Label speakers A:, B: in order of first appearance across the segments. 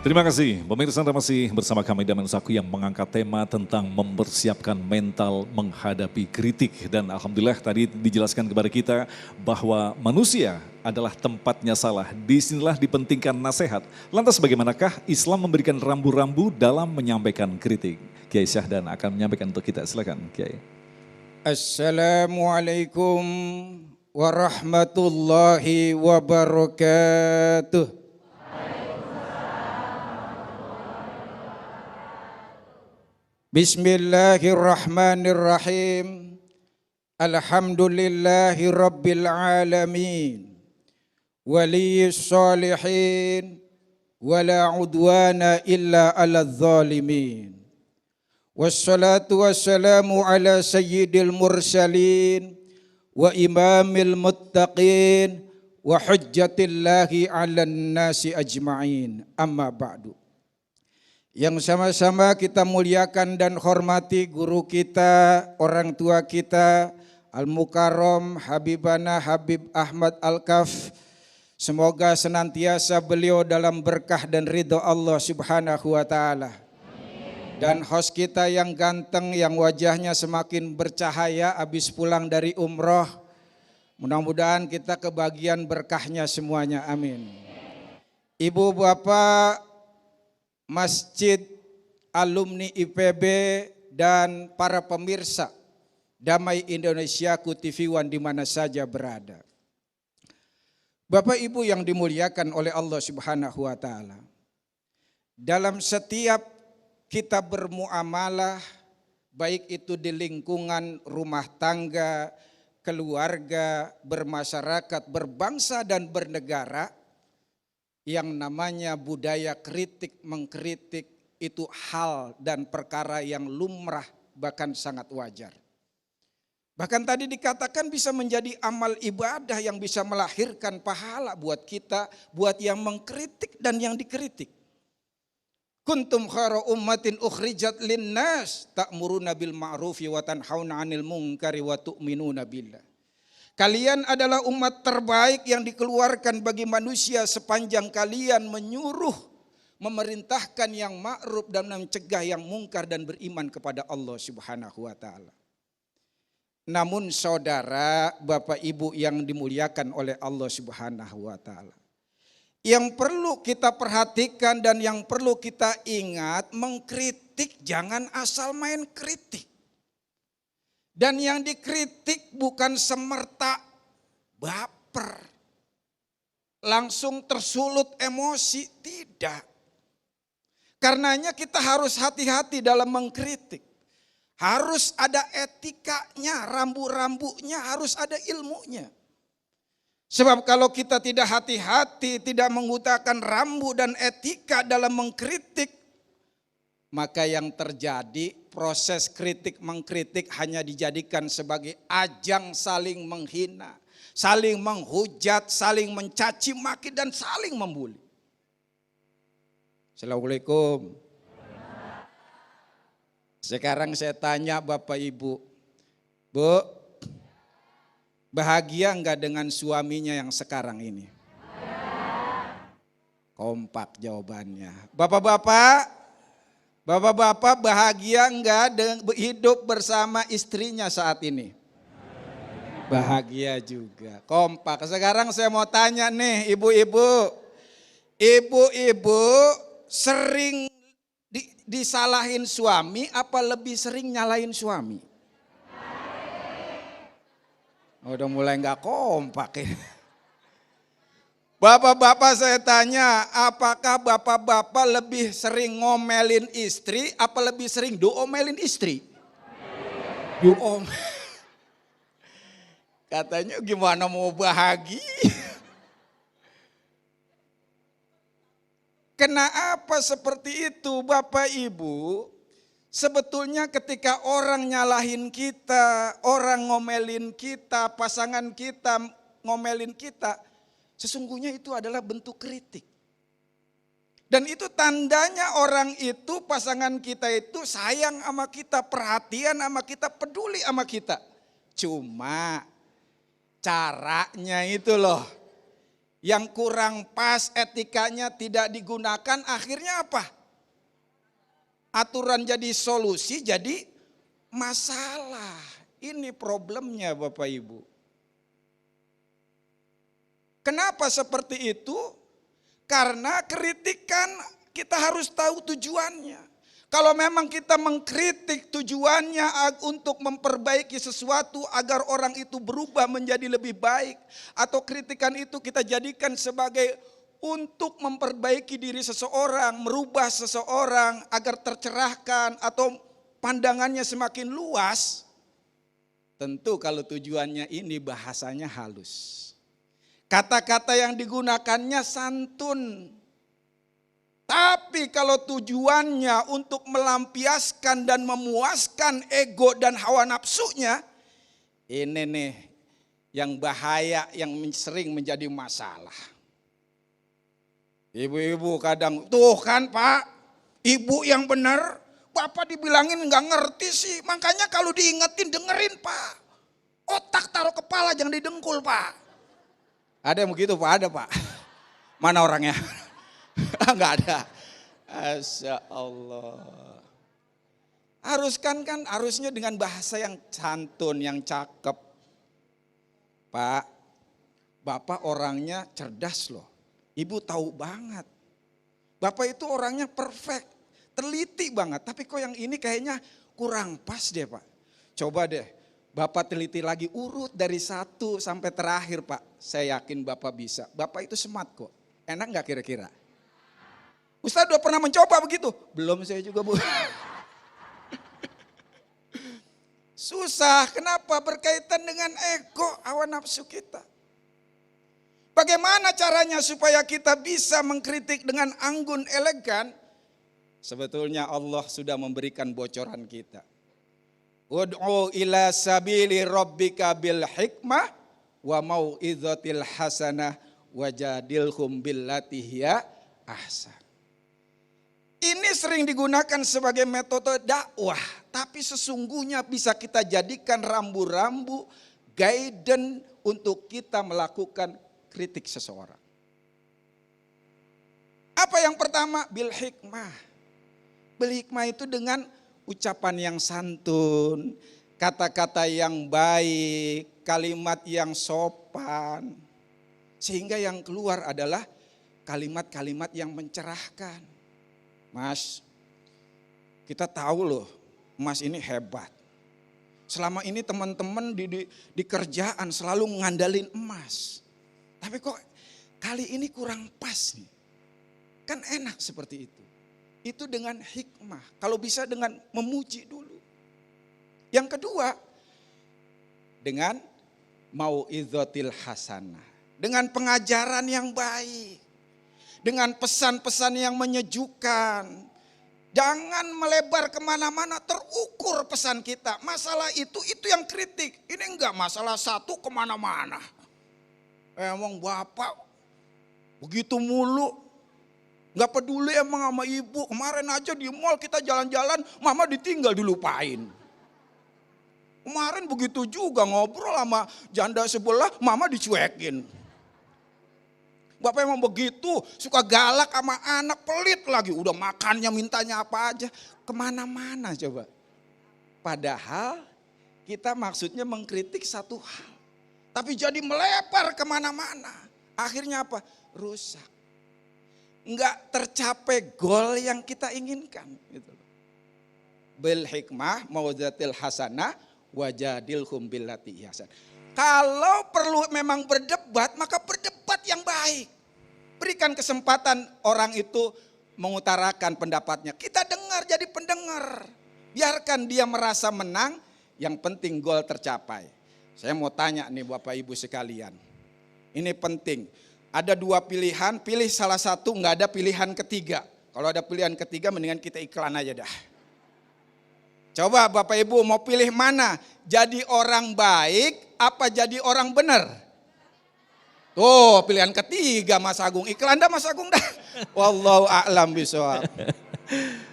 A: Terima kasih, pemirsa Anda masih bersama kami dan Saku yang mengangkat tema tentang mempersiapkan mental menghadapi kritik. Dan Alhamdulillah tadi dijelaskan kepada kita bahwa manusia adalah tempatnya salah. Disinilah dipentingkan nasihat. Lantas bagaimanakah Islam memberikan rambu-rambu dalam menyampaikan kritik? Kiai Syahdan akan menyampaikan untuk kita, silakan Kiai.
B: Assalamualaikum warahmatullahi wabarakatuh. Bismillahirrahmanirrahim. Alhamdulillahi rabbil alamin. Waliyis salihin. Wala udwana illa ala zalimin. Wassalatu wassalamu ala sayyidil mursalin. Wa imamil muttaqin. Wa hujjatillahi ala nasi ajma'in. Amma ba'du. Yang sama-sama kita muliakan dan hormati guru kita, orang tua kita, Al-Mukarram Habibana Habib Ahmad Al-Kaf. Semoga senantiasa beliau dalam berkah dan ridho Allah Subhanahu wa ta'ala. Dan host kita yang ganteng, yang wajahnya semakin bercahaya habis pulang dari umroh. Mudah-mudahan kita kebagian berkahnya semuanya, amin. Ibu bapak Masjid, alumni IPB, dan para pemirsa Damai Indonesia TV One di mana saja berada. Bapak Ibu yang dimuliakan oleh Allah Subhanahu wa ta'ala. Dalam setiap kita bermuamalah, baik itu di lingkungan rumah tangga, keluarga, bermasyarakat, berbangsa dan bernegara, yang namanya budaya kritik mengkritik itu hal dan perkara yang lumrah bahkan sangat wajar. Bahkan tadi dikatakan bisa menjadi amal ibadah yang bisa melahirkan pahala buat kita, buat yang mengkritik dan yang dikritik. Kuntum khairu ummatin ukhrijat linnas ta'muruna bil ma'rufi wa tanhauna 'anil munkari wa tu'minuna billah. Kalian adalah umat terbaik yang dikeluarkan bagi manusia sepanjang kalian menyuruh, memerintahkan yang ma'ruf dan mencegah yang mungkar dan beriman kepada Allah Subhanahu wa ta'ala. Namun saudara, Bapak Ibu yang dimuliakan oleh Allah Subhanahu wa ta'ala, yang perlu kita perhatikan dan yang perlu kita ingat, mengkritik jangan asal main kritik. Dan yang dikritik bukan semerta baper, langsung tersulut emosi, tidak. Karenanya kita harus hati-hati dalam mengkritik. Harus ada etikanya, rambu-rambunya, harus ada ilmunya. Sebab kalau kita tidak hati-hati, tidak mengutamakan rambu dan etika dalam mengkritik, maka yang terjadi proses kritik mengkritik hanya dijadikan sebagai ajang saling menghina, saling menghujat, saling mencaci maki dan saling membuli. Assalamualaikum. Sekarang saya tanya Bapak Ibu, Bu, bahagia enggak dengan suaminya yang sekarang ini? Kompak jawabannya. Bapak-bapak bahagia enggak hidup bersama istrinya saat ini? Bahagia juga, kompak. Sekarang saya mau tanya nih ibu-ibu. Ibu-ibu sering disalahin suami apa lebih sering nyalahin suami? Udah mulai enggak kompak ya. Bapak-bapak saya tanya, apakah bapak-bapak lebih sering ngomelin istri apa lebih sering diomelin istri? Katanya gimana mau bahagia? Kenapa seperti itu Bapak Ibu? Sebetulnya ketika orang nyalahin kita, orang ngomelin kita, pasangan kita ngomelin kita, sesungguhnya itu adalah bentuk kritik. Dan itu tandanya orang itu, pasangan kita itu sayang sama kita, perhatian sama kita, peduli sama kita. Cuma caranya itu loh yang kurang pas etikanya tidak digunakan, akhirnya apa? Aturan jadi solusi, jadi masalah. Ini problemnya Bapak Ibu. Kenapa seperti itu? Karena kritikan kita harus tahu tujuannya. Kalau memang kita mengkritik tujuannya untuk memperbaiki sesuatu agar orang itu berubah menjadi lebih baik. Atau kritikan itu kita jadikan sebagai untuk memperbaiki diri seseorang, merubah seseorang agar tercerahkan atau pandangannya semakin luas. Tentu kalau tujuannya ini bahasanya halus. Kata-kata yang digunakannya santun. Tapi kalau tujuannya untuk melampiaskan dan memuaskan ego dan hawa nafsunya, ini nih yang bahaya, yang sering menjadi masalah. Ibu-ibu kadang, tuh kan Pak, ibu yang benar, Bapak dibilangin nggak ngerti sih. Makanya kalau diingetin dengerin Pak. Otak taruh kepala jangan didengkul Pak. Ada yang begitu Pak? Ada Pak. Mana orangnya? Enggak ada. Masya Allah. Harusnya dengan bahasa yang santun, yang cakep. Pak, Bapak orangnya cerdas loh. Ibu tahu banget. Bapak itu orangnya perfect, teliti banget. Tapi kok yang ini kayaknya kurang pas deh Pak. Coba deh, Bapak teliti lagi urut dari 1 sampai terakhir Pak. Saya yakin Bapak bisa. Bapak itu smart kok. Enak gak kira-kira? Ustaz udah pernah mencoba begitu? Belum saya juga Bu. Susah, kenapa? Berkaitan dengan ego, hawa nafsu kita. Bagaimana caranya supaya kita bisa mengkritik dengan anggun elegan? Sebetulnya Allah sudah memberikan bocoran kita. Ud'u ila sabili rabbika bil hikmah wa mau'izatil hasanah wajadilhum billati hiya ahsan. Ini sering digunakan sebagai metode dakwah, tapi sesungguhnya bisa kita jadikan rambu-rambu guidance untuk kita melakukan kritik seseorang. Apa yang pertama? Bil hikmah. Bil hikmah itu dengan ucapan yang santun, kata-kata yang baik, kalimat yang sopan. Sehingga yang keluar adalah kalimat-kalimat yang mencerahkan. Mas, kita tahu loh, Mas ini hebat. Selama ini teman-teman di kerjaan selalu mengandalin emas. Tapi kok kali ini kurang pas nih. Kan enak seperti itu. Itu dengan hikmah. Kalau bisa dengan memuji dulu. Yang kedua, dengan mau'izatil hasanah. Dengan pengajaran yang baik. Dengan pesan-pesan yang menyejukkan. Jangan melebar kemana-mana, terukur pesan kita. Masalah itu yang kritik. Ini enggak masalah satu kemana-mana. Emang Bapak begitu mulu. Enggak peduli emang sama ibu. Kemarin aja di mall kita jalan-jalan, mama ditinggal dilupain. Kemarin begitu juga ngobrol sama janda sebelah, mama dicuekin. Bapak emang begitu, suka galak sama anak, pelit lagi. Udah makannya mintanya apa aja, kemana-mana coba. Padahal kita maksudnya mengkritik satu hal. Tapi jadi melebar kemana-mana. Akhirnya apa? Rusak. Enggak tercapai goal yang kita inginkan. Gitu. Bil hikmah mau'izatil hasanah wajadilhum billati ihsan. Kalau perlu memang berdebat, maka berdebat yang baik. Berikan kesempatan orang itu mengutarakan pendapatnya. Kita dengar jadi pendengar. Biarkan dia merasa menang, yang penting gol tercapai. Saya mau tanya nih Bapak Ibu sekalian. Ini penting. Ada 2 pilihan, pilih salah satu, nggak ada pilihan ketiga. Kalau ada pilihan ketiga mendingan kita iklan aja dah. Coba Bapak Ibu mau pilih mana? Jadi orang baik apa jadi orang benar? Tuh pilihan ketiga Mas Agung. Iklan dah Mas Agung dah. Wallahu a'lam bishawab.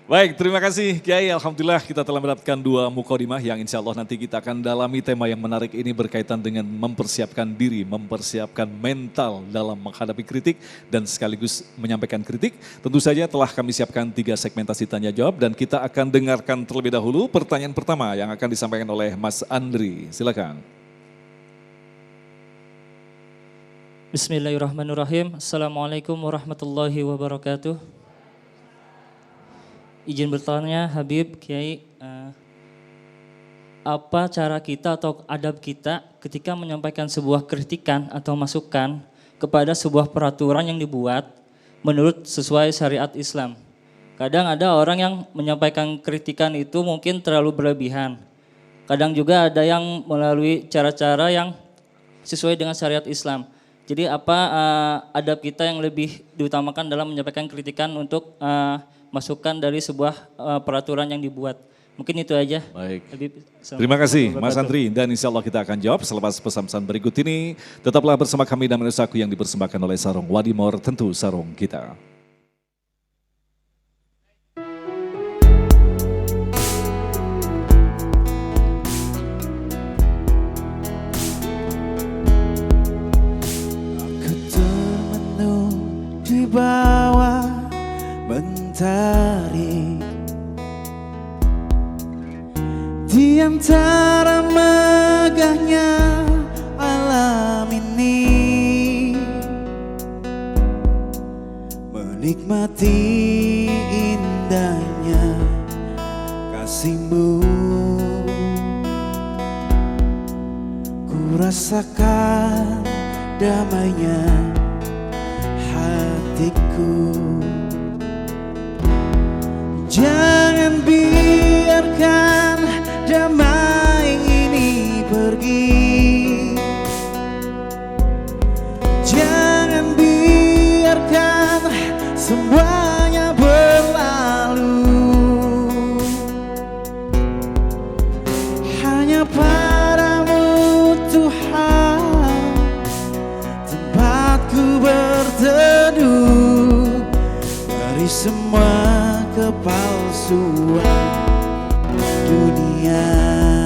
A: Baik, terima kasih Kiai. Alhamdulillah kita telah mendapatkan 2 mukadimah yang insya Allah nanti kita akan dalami tema yang menarik ini berkaitan dengan mempersiapkan diri, mempersiapkan mental dalam menghadapi kritik dan sekaligus menyampaikan kritik. Tentu saja telah kami siapkan 3 segmentasi tanya jawab dan kita akan dengarkan terlebih dahulu pertanyaan pertama yang akan disampaikan oleh Mas Andri. Silakan.
C: Bismillahirrahmanirrahim. Assalamualaikum warahmatullahi wabarakatuh. Izin bertanya Habib, Kiai, apa cara kita atau adab kita ketika menyampaikan sebuah kritikan atau masukan kepada sebuah peraturan yang dibuat menurut sesuai syariat Islam? Kadang ada orang yang menyampaikan kritikan itu mungkin terlalu berlebihan. Kadang juga ada yang melalui cara-cara yang sesuai dengan syariat Islam. Jadi apa adab kita yang lebih diutamakan dalam menyampaikan kritikan untuk masukan dari sebuah peraturan yang dibuat. Mungkin itu aja.
A: Baik. Terima kasih Mas Andri dan insya Allah kita akan jawab selepas pesan-pesan berikut ini. Tetaplah bersama kami dan Menusaku yang dipersembahkan oleh Sarung Wadimor, tentu sarung kita.
D: Aku termenung di bawah mentari di antara megahnya alam ini, menikmati indahnya kasih-Mu. Ku rasakan damainya hatiku. Jangan biarkan damai ini pergi. Jangan biarkan semuanya berlalu. Hanya padamu Tuhan tempatku berteduh dari semua kepalsuan dunia.